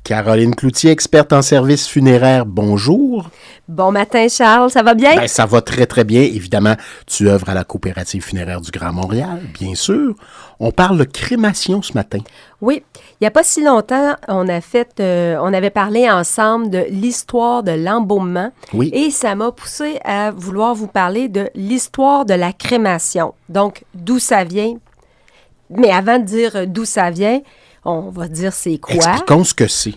Caroline Cloutier, experte en services funéraires, bonjour. Bon matin, Charles, ça va bien? Ben, ça va très, très bien. Évidemment, tu œuvres à la Coopérative funéraire du Grand Montréal, bien sûr. On parle de crémation ce matin. Oui, il n'y a pas si longtemps, on avait parlé ensemble de l'histoire de l'embaumement. Oui. Et ça m'a poussé à vouloir vous parler de l'histoire de la crémation. Donc, d'où ça vient. Mais avant de dire d'où ça vient, on va dire c'est quoi. Expliquons ce que c'est.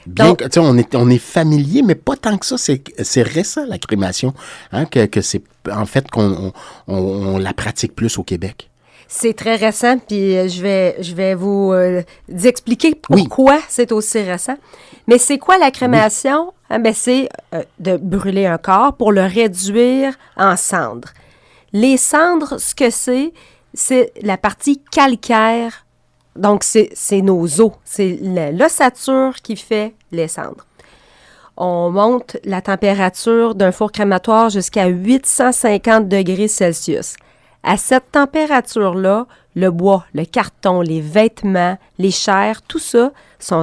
Bien que, tu sais, on est familier, mais pas tant que ça. C'est récent, la crémation, hein, que c'est en fait qu'on la pratique plus au Québec. C'est très récent, puis je vais vous expliquer pourquoi c'est aussi récent. Mais c'est quoi la crémation? Oui. Ah, ben, c'est de brûler un corps pour le réduire en cendres. Les cendres, ce que c'est la partie calcaire. Donc, c'est nos os. C'est l'ossature qui fait les cendres. On monte la température d'un four crématoire jusqu'à 850 degrés Celsius. À cette température-là, le bois, le carton, les vêtements, les chairs, tout ça,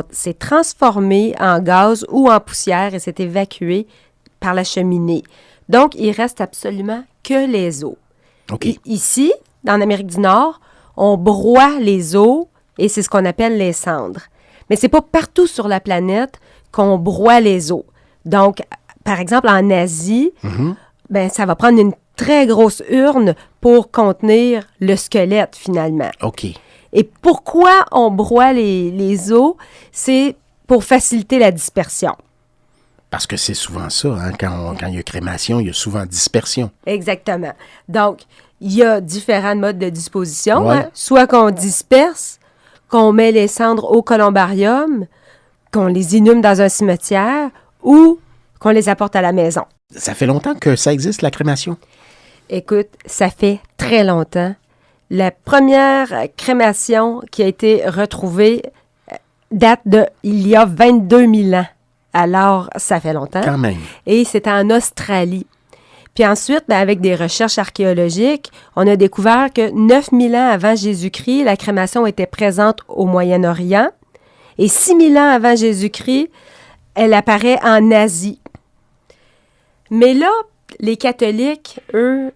c'est transformé en gaz ou en poussière et c'est évacué par la cheminée. Donc, il reste absolument que les os. Okay. Ici, en Amérique du Nord, on broie les os et c'est ce qu'on appelle les cendres. Mais c'est pas partout sur la planète qu'on broie les os. Donc, par exemple, en Asie, ben, ça va prendre une très grosse urne pour contenir le squelette, finalement. OK. Et pourquoi on broie les os? C'est pour faciliter la dispersion. Parce que c'est souvent ça, hein? Quand il y a crémation, il y a souvent dispersion. Exactement. Donc, il y a différents modes de disposition. Ouais. Hein? Soit qu'on disperse, qu'on met les cendres au columbarium, qu'on les inhume dans un cimetière ou qu'on les apporte à la maison. Ça fait longtemps que ça existe, la crémation? Écoute, ça fait très longtemps. La première crémation qui a été retrouvée date de il y a 22 000 ans. Alors, ça fait longtemps. Quand même. Et c'était en Australie. Puis ensuite, ben, avec des recherches archéologiques, on a découvert que 9000 ans avant Jésus-Christ, la crémation était présente au Moyen-Orient. Et 6000 ans avant Jésus-Christ, elle apparaît en Asie. Mais là, les catholiques, eux,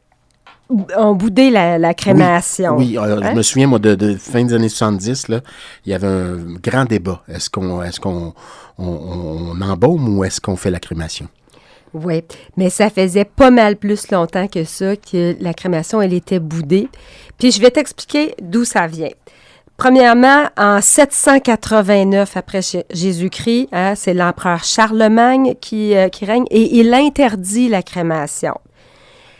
ont boudé la crémation. Oui, je me souviens, moi, de fin des années 70, là, il y avait un grand débat. Est-ce qu'on embaume ou est-ce qu'on fait la crémation? Oui, mais ça faisait pas mal plus longtemps que ça que la crémation, elle était boudée. Puis je vais t'expliquer d'où ça vient. Premièrement, en 789 après Jésus-Christ, hein, c'est l'empereur Charlemagne qui règne et il interdit la crémation.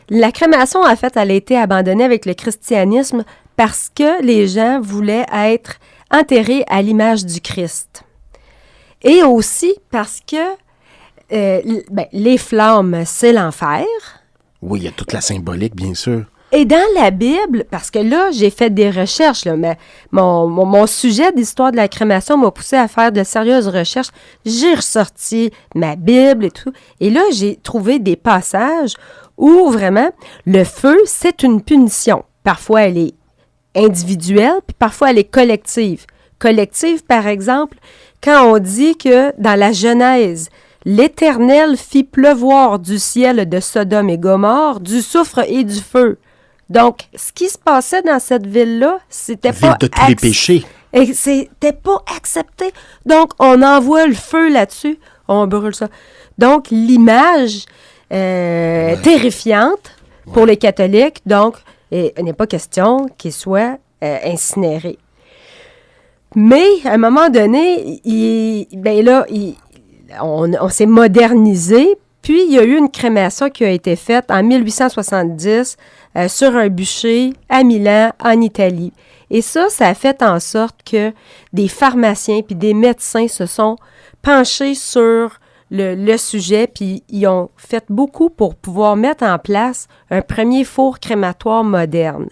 La crémation, en fait, elle a été abandonnée avec le christianisme parce que les gens voulaient être enterrés à l'image du Christ. Et aussi parce que les flammes, c'est l'enfer. Oui, il y a toute la symbolique, bien sûr. Et dans la Bible, parce que là, j'ai fait des recherches, là, mais mon sujet d'histoire de la crémation m'a poussé à faire de sérieuses recherches. J'ai ressorti ma Bible et tout. Et là, j'ai trouvé des passages où vraiment, le feu, c'est une punition. Parfois, elle est individuelle, puis parfois, elle est collective. Collective, par exemple, quand on dit que dans la Genèse, l'Éternel fit pleuvoir du ciel de Sodome et Gomorrhe du soufre et du feu. Donc, ce qui se passait dans cette ville-là, c'était ville pas... de tous les péchés. Et c'était pas accepté. Donc, on envoie le feu là-dessus, on brûle ça. Donc, l'image terrifiante pour les catholiques, donc, il n'est pas question qu'il soit incinéré. Mais, à un moment donné, on s'est modernisé, puis il y a eu une crémation qui a été faite en 1870 sur un bûcher à Milan, en Italie. Et ça a fait en sorte que des pharmaciens puis des médecins se sont penchés sur le sujet, puis ils ont fait beaucoup pour pouvoir mettre en place un premier four crématoire moderne.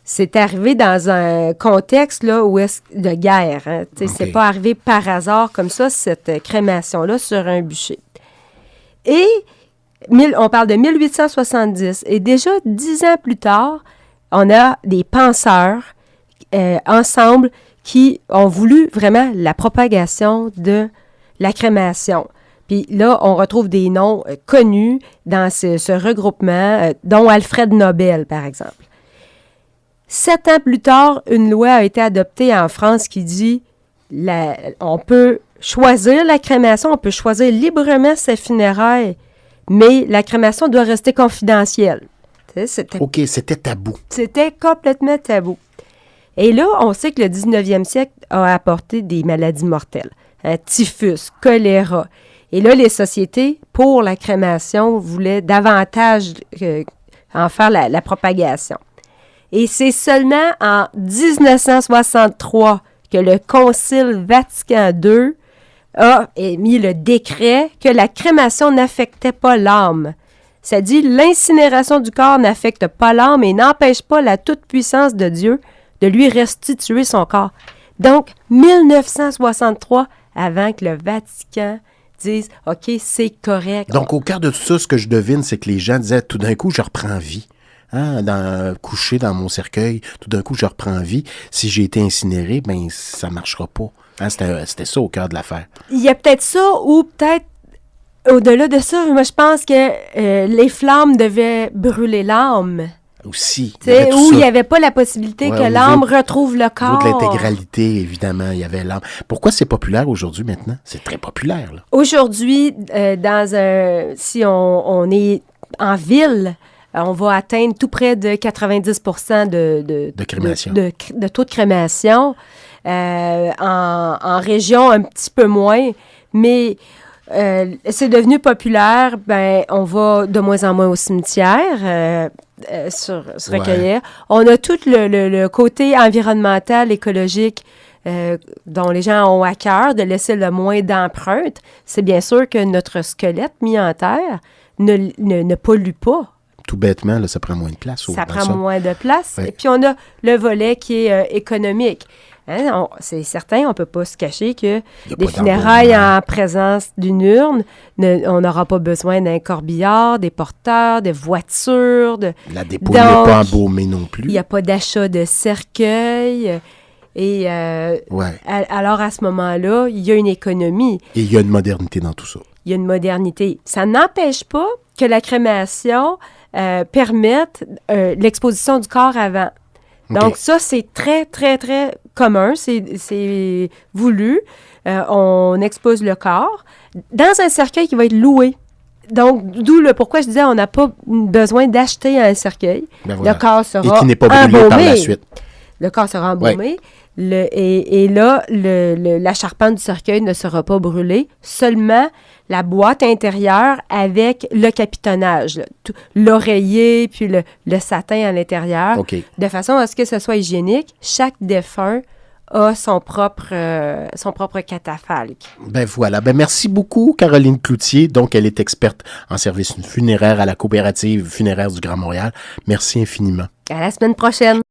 C'est arrivé dans un contexte là, de guerre. Hein. Okay. C'est pas arrivé par hasard comme ça, cette crémation-là, sur un bûcher. Et on parle de 1870. Et déjà 10 ans plus tard, on a des penseurs ensemble qui ont voulu vraiment la propagation de la crémation. Puis là, on retrouve des noms connus dans ce regroupement, dont Alfred Nobel, par exemple. 7 ans plus tard, une loi a été adoptée en France qui dit on peut choisir la crémation, on peut choisir librement ses funérailles, mais la crémation doit rester confidentielle. C'était tabou. C'était complètement tabou. Et là, on sait que le 19e siècle a apporté des maladies mortelles. Typhus, choléra. Et là, les sociétés, pour la crémation, voulaient davantage en faire la propagation. Et c'est seulement en 1963 que le Concile Vatican II a émis le décret que la crémation n'affectait pas l'âme. Ça dit, l'incinération du corps n'affecte pas l'âme et n'empêche pas la toute-puissance de Dieu de lui restituer son corps. Donc, 1963, avant que le Vatican dise « OK, c'est correct ». Donc, au cœur de tout ça, ce que je devine, c'est que les gens disaient « Tout d'un coup, je reprends vie. » Couché dans mon cercueil, tout d'un coup, je reprends vie. Si j'ai été incinéré, ben ça marchera pas. C'était ça au cœur de l'affaire. Il y a peut-être ça, ou peut-être au-delà de ça, moi, je pense que les flammes devaient brûler l'âme. Aussi. Il n'y avait pas la possibilité que l'âme retrouve le corps. Au niveau de l'intégralité, évidemment, il y avait l'âme. Pourquoi c'est populaire aujourd'hui, maintenant? C'est très populaire, là. Aujourd'hui, si on est en ville, on va atteindre tout près de 90% de crémation. De taux de crémation. En région, un petit peu moins, mais c'est devenu populaire. On va de moins en moins au cimetière se recueillir. On a tout le côté environnemental, écologique, dont les gens ont à cœur de laisser le moins d'empreintes. C'est bien sûr que notre squelette mis en terre ne pollue pas. Tout bêtement, là, ça prend moins de place. Ça prend moins de place. Ouais. Et puis, on a le volet qui est économique. C'est certain, on ne peut pas se cacher que des funérailles en présence d'une urne, on n'aura pas besoin d'un corbillard, des porteurs, des voitures. La dépouille n'est pas embaumée non plus. Il n'y a pas d'achat de cercueil. Et alors, à ce moment-là, il y a une économie. Et il y a une modernité dans tout ça. Il y a une modernité. Ça n'empêche pas que la crémation permette l'exposition du corps avant. Donc, ça, c'est très, très, très commun. C'est voulu. On expose le corps dans un cercueil qui va être loué. Donc, d'où le pourquoi je disais on n'a pas besoin d'acheter un cercueil. Voilà. Le corps sera et qui n'est pas brûlé embaumé. Par la suite. Le corps sera embaumé. Ouais. Et là, la charpente du cercueil ne sera pas brûlée. Seulement la boîte intérieure avec le capitonnage, l'oreiller, puis le satin à l'intérieur, de façon à ce que ce soit hygiénique. Chaque défunt a son propre catafalque. Voilà. Merci beaucoup, Caroline Cloutier. Donc, elle est experte en service funéraire à la coopérative funéraire du Grand Montréal. Merci infiniment. À la semaine prochaine.